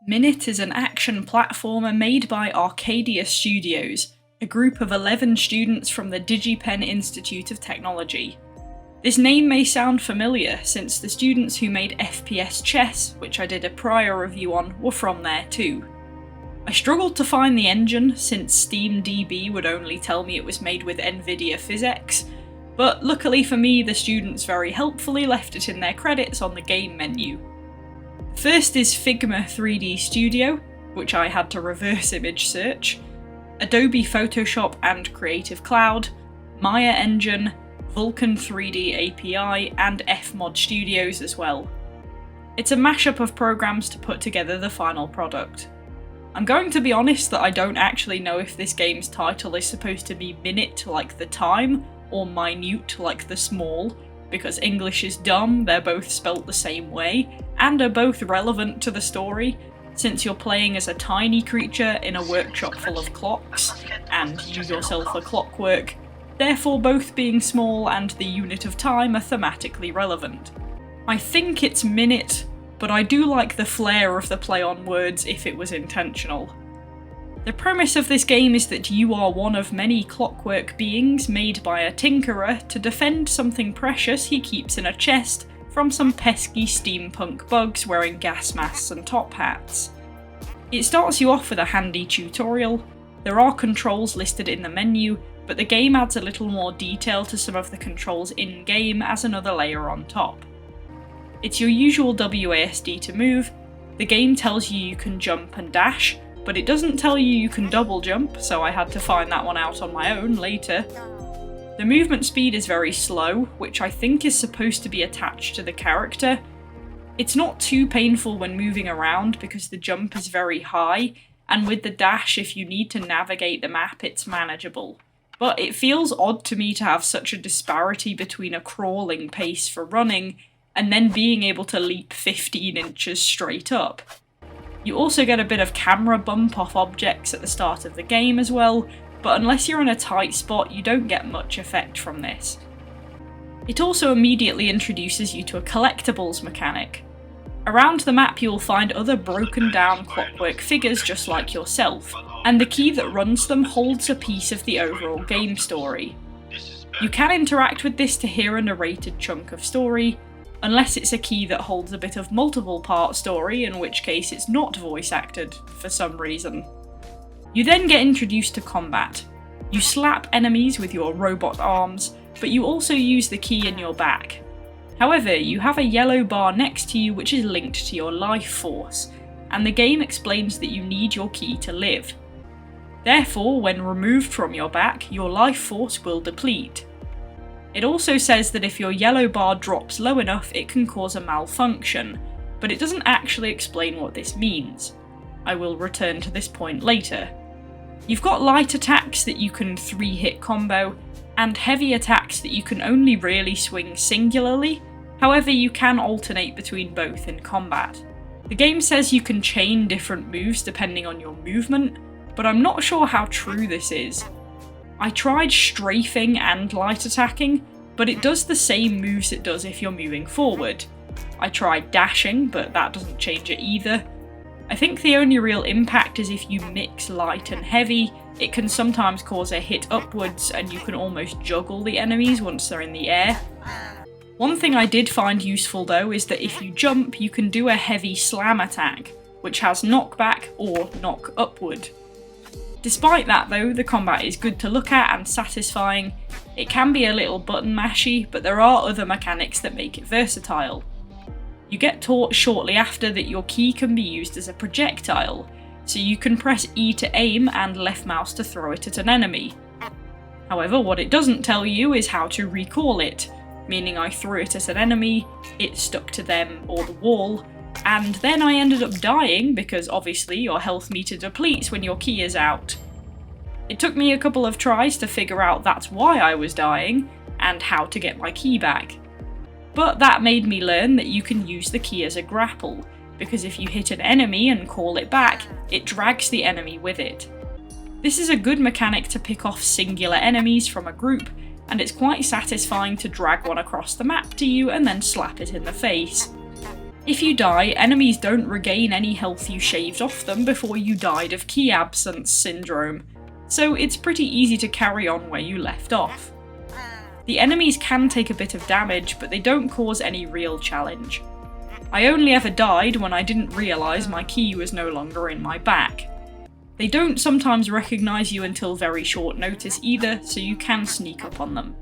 Minute is an action platformer made by Arcadia Studios, a group of 11 students from the DigiPen Institute of Technology. This name may sound familiar since the students who made FPS Chess, which I did a prior review on, were from there too. I struggled to find the engine since SteamDB would only tell me it was made with NVIDIA PhysX, but luckily for me the students very helpfully left it in their credits on the game menu. First is Figma 3D Studio, which I had to reverse image search, Adobe Photoshop and Creative Cloud, Maya Engine, Vulkan 3D API, and Fmod Studios as well. It's a mashup of programs to put together the final product. I'm going to be honest that I don't actually know if this game's title is supposed to be minute like the time, or minute like the small, because English is dumb, they're both spelt the same way, and are both relevant to the story, since you're playing as a tiny creature in a workshop full of clocks, and you yourself are clockwork, therefore both being small and the unit of time are thematically relevant. I think it's minute, but I do like the flair of the play on words if it was intentional. The premise of this game is that you are one of many clockwork beings made by a tinkerer to defend something precious he keeps in a chest from some pesky steampunk bugs wearing gas masks and top hats. It starts you off with a handy tutorial. There are controls listed in the menu, but the game adds a little more detail to some of the controls in-game as another layer on top. It's your usual WASD to move. The game tells you can jump and dash, but it doesn't tell you can double jump, so I had to find that one out on my own later. The movement speed is very slow, which I think is supposed to be attached to the character. It's not too painful when moving around because the jump is very high, and with the dash, if you need to navigate the map, it's manageable. But it feels odd to me to have such a disparity between a crawling pace for running and then being able to leap 15 inches straight up. You also get a bit of camera bump off objects at the start of the game as well, but unless you're in a tight spot you don't get much effect from this. It also immediately introduces you to a collectibles mechanic. Around the map you will find other broken down clockwork figures just like yourself, and the key that runs them holds a piece of the overall game story. You can interact with this to hear a narrated chunk of story, unless it's a key that holds a bit of multiple part story, in which case it's not voice acted for some reason. You then get introduced to combat. You slap enemies with your robot arms, but you also use the key in your back. However, you have a yellow bar next to you which is linked to your life force, and the game explains that you need your key to live. Therefore, when removed from your back, your life force will deplete. It also says that if your yellow bar drops low enough, it can cause a malfunction, but it doesn't actually explain what this means. I will return to this point later. You've got light attacks that you can 3-hit combo, and heavy attacks that you can only really swing singularly, however you can alternate between both in combat. The game says you can chain different moves depending on your movement, but I'm not sure how true this is. I tried strafing and light attacking, but it does the same moves it does if you're moving forward. I tried dashing, but that doesn't change it either. I think the only real impact is if you mix light and heavy, it can sometimes cause a hit upwards and you can almost juggle the enemies once they're in the air. One thing I did find useful though is that if you jump, you can do a heavy slam attack, which has knockback or knock upward. Despite that though, the combat is good to look at and satisfying. It can be a little button mashy, but there are other mechanics that make it versatile. You get taught shortly after that your key can be used as a projectile, so you can press E to aim and left mouse to throw it at an enemy. However, what it doesn't tell you is how to recall it, meaning I threw it at an enemy, it stuck to them or the wall, and then I ended up dying because obviously your health meter depletes when your key is out. It took me a couple of tries to figure out that's why I was dying, and how to get my key back. But that made me learn that you can use the key as a grapple, because if you hit an enemy and call it back, it drags the enemy with it. This is a good mechanic to pick off singular enemies from a group, and it's quite satisfying to drag one across the map to you and then slap it in the face. If you die, enemies don't regain any health you shaved off them before you died of key absence syndrome, so it's pretty easy to carry on where you left off. The enemies can take a bit of damage, but they don't cause any real challenge. I only ever died when I didn't realise my key was no longer in my back. They don't sometimes recognise you until very short notice either, so you can sneak up on them.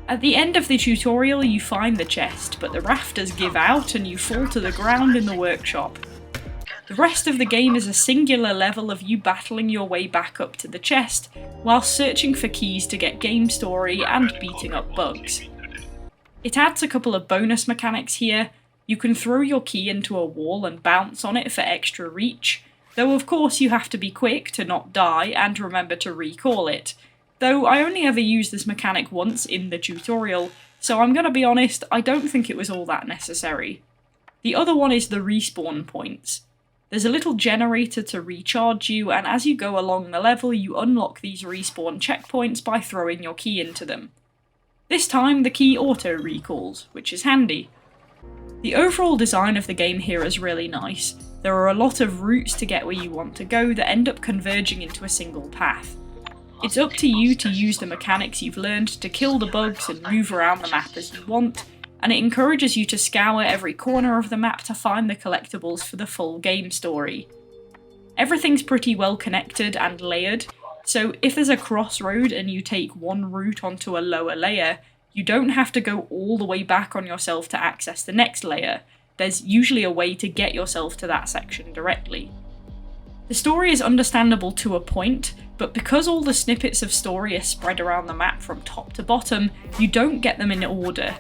At the end of the tutorial you find the chest, but the rafters give out and you fall to the ground in the workshop. The rest of the game is a singular level of you battling your way back up to the chest, while searching for keys to get game story and beating up bugs. It adds a couple of bonus mechanics here. You can throw your key into a wall and bounce on it for extra reach, though of course you have to be quick to not die and remember to recall it. Though I only ever used this mechanic once in the tutorial, so I'm gonna be honest, I don't think it was all that necessary. The other one is the respawn points. There's a little generator to recharge you, and as you go along the level you unlock these respawn checkpoints by throwing your key into them. This time the key auto-recalls, which is handy. The overall design of the game here is really nice. There are a lot of routes to get where you want to go that end up converging into a single path. It's up to you to use the mechanics you've learned to kill the bugs and move around the map as you want, and it encourages you to scour every corner of the map to find the collectibles for the full game story. Everything's pretty well connected and layered, so if there's a crossroad and you take one route onto a lower layer, you don't have to go all the way back on yourself to access the next layer. There's usually a way to get yourself to that section directly. The story is understandable to a point, but because all the snippets of story are spread around the map from top to bottom, you don't get them in order.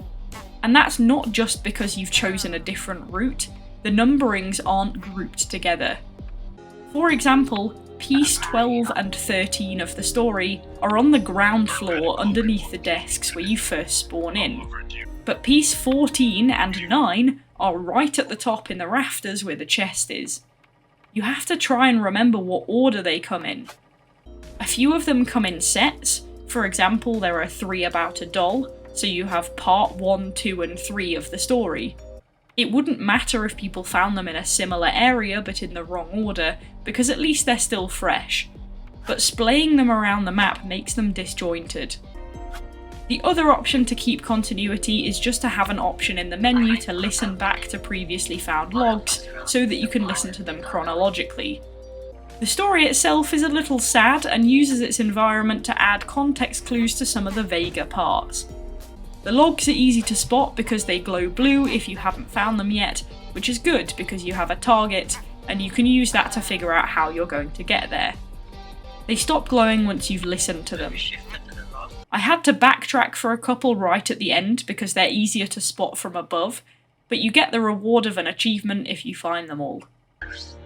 And that's not just because you've chosen a different route, the numberings aren't grouped together. For example, Piece 12 and 13 of the story are on the ground floor underneath the desks where you first spawn in, but Piece 14 and 9 are right at the top in the rafters where the chest is. You have to try and remember what order they come in. A few of them come in sets. For example, there are 3 about a doll, so you have part 1, 2 and 3 of the story. It wouldn't matter if people found them in a similar area but in the wrong order, because at least they're still fresh. But splaying them around the map makes them disjointed. The other option to keep continuity is just to have an option in the menu to listen back to previously found logs, so that you can listen to them chronologically. The story itself is a little sad and uses its environment to add context clues to some of the vaguer parts. The logs are easy to spot because they glow blue if you haven't found them yet, which is good because you have a target, and you can use that to figure out how you're going to get there. They stop glowing once you've listened to them. I had to backtrack for a couple right at the end because they're easier to spot from above, but you get the reward of an achievement if you find them all.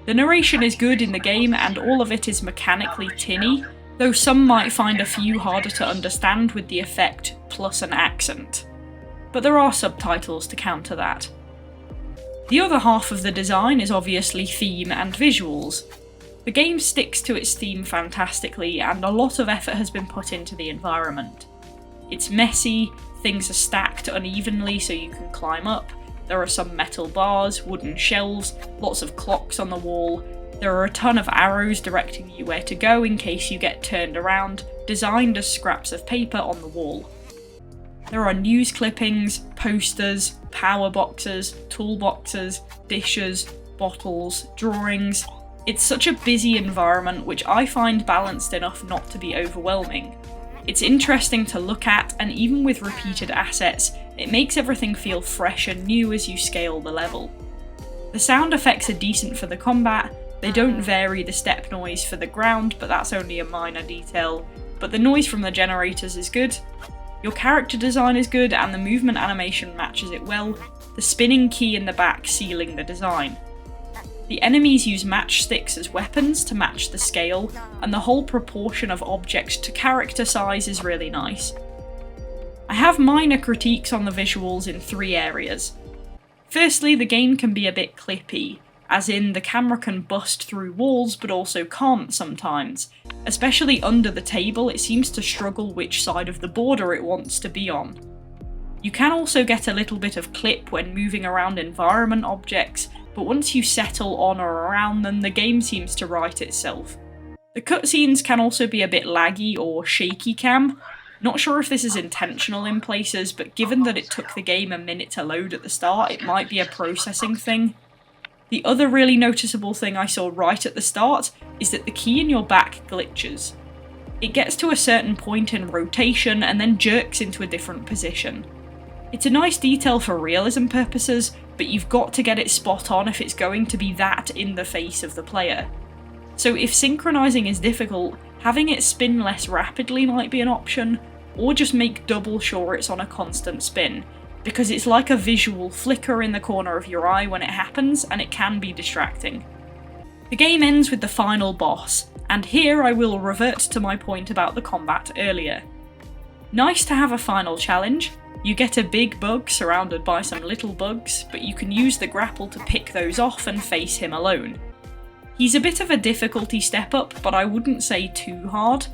The narration is good in the game and all of it is mechanically tinny, though some might find a few harder to understand with the effect plus an accent. But there are subtitles to counter that. The other half of the design is obviously theme and visuals. The game sticks to its theme fantastically and a lot of effort has been put into the environment. It's messy, things are stacked unevenly so you can climb up, there are some metal bars, wooden shelves, lots of clocks on the wall. There are a ton of arrows directing you where to go in case you get turned around, designed as scraps of paper on the wall. There are news clippings, posters, power boxes, toolboxes, dishes, bottles, drawings. It's such a busy environment which I find balanced enough not to be overwhelming. It's interesting to look at, and even with repeated assets, it makes everything feel fresh and new as you scale the level. The sound effects are decent for the combat. They don't vary the step noise for the ground, but that's only a minor detail. But the noise from the generators is good. Your character design is good and the movement animation matches it well, the spinning key in the back sealing the design. The enemies use matchsticks as weapons to match the scale, and the whole proportion of object to character size is really nice. I have minor critiques on the visuals in 3 areas. Firstly, the game can be a bit clippy, as in the camera can bust through walls but also can't sometimes. Especially under the table, it seems to struggle which side of the border it wants to be on. You can also get a little bit of clip when moving around environment objects, but once you settle on or around them, the game seems to right itself. The cutscenes can also be a bit laggy or shaky cam. Not sure if this is intentional in places, but given that it took the game a minute to load at the start, it might be a processing thing. The other really noticeable thing I saw right at the start is that the key in your back glitches. It gets to a certain point in rotation and then jerks into a different position. It's a nice detail for realism purposes, but you've got to get it spot on if it's going to be that in the face of the player. So if synchronizing is difficult, having it spin less rapidly might be an option, or just make double sure it's on a constant spin, because it's like a visual flicker in the corner of your eye when it happens, and it can be distracting. The game ends with the final boss, and here I will revert to my point about the combat earlier. Nice to have a final challenge. You get a big bug surrounded by some little bugs, but you can use the grapple to pick those off and face him alone. He's a bit of a difficulty step up, but I wouldn't say too hard.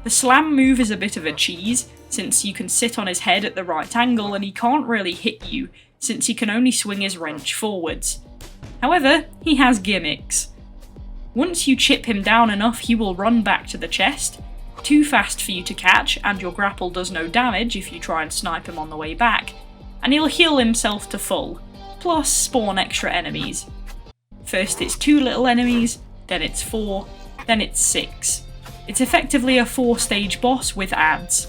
The slam move is a bit of a cheese, since you can sit on his head at the right angle and he can't really hit you, since he can only swing his wrench forwards. However, he has gimmicks. Once you chip him down enough, he will run back to the chest, too fast for you to catch, and your grapple does no damage if you try and snipe him on the way back, and he'll heal himself to full, plus spawn extra enemies. First it's 2 little enemies, then it's 4, then it's 6. It's effectively a 4-stage boss with ads.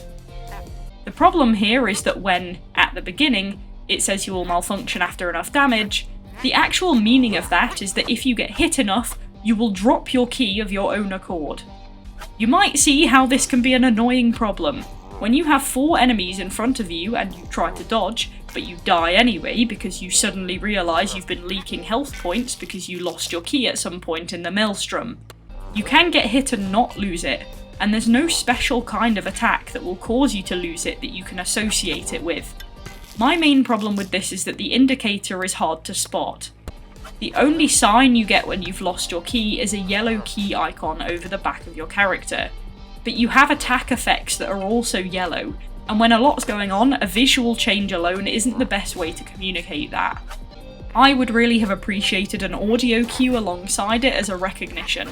The problem here is that when, at the beginning, it says you will malfunction after enough damage, the actual meaning of that is that if you get hit enough, you will drop your key of your own accord. You might see how this can be an annoying problem. When you have 4 enemies in front of you and you try to dodge, but you die anyway because you suddenly realise you've been leaking health points because you lost your key at some point in the maelstrom. You can get hit and not lose it, and there's no special kind of attack that will cause you to lose it that you can associate it with. My main problem with this is that the indicator is hard to spot. The only sign you get when you've lost your key is a yellow key icon over the back of your character. But you have attack effects that are also yellow, and when a lot's going on, a visual change alone isn't the best way to communicate that. I would really have appreciated an audio cue alongside it as a recognition.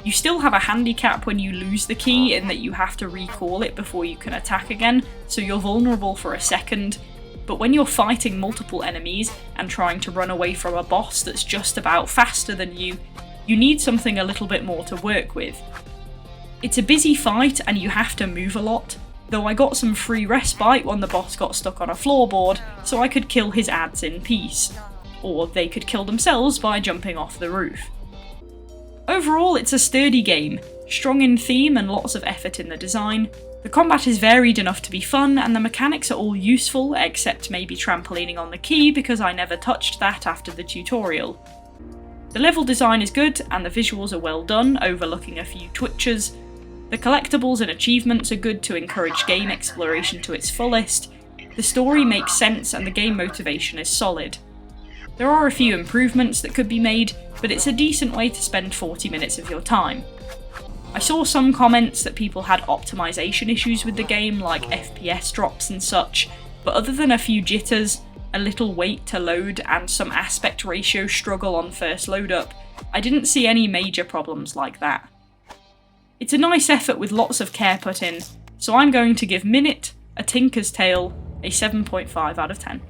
You still have a handicap when you lose the key in that you have to recall it before you can attack again, so you're vulnerable for a second, but when you're fighting multiple enemies and trying to run away from a boss that's just about faster than you, you need something a little bit more to work with. It's a busy fight and you have to move a lot, though I got some free respite when the boss got stuck on a floorboard, so I could kill his ads in peace. Or they could kill themselves by jumping off the roof. Overall, it's a sturdy game, strong in theme and lots of effort in the design. The combat is varied enough to be fun, and the mechanics are all useful, except maybe trampolining on the key because I never touched that after the tutorial. The level design is good, and the visuals are well done, overlooking a few twitches. The collectibles and achievements are good to encourage game exploration to its fullest. The story makes sense and the game motivation is solid. There are a few improvements that could be made, but it's a decent way to spend 40 minutes of your time. I saw some comments that people had optimization issues with the game, like FPS drops and such, but other than a few jitters, a little wait to load, and some aspect ratio struggle on first load up, I didn't see any major problems like that. It's a nice effort with lots of care put in, so I'm going to give Minute, A Tinker's Tale, a 7.5 out of 10.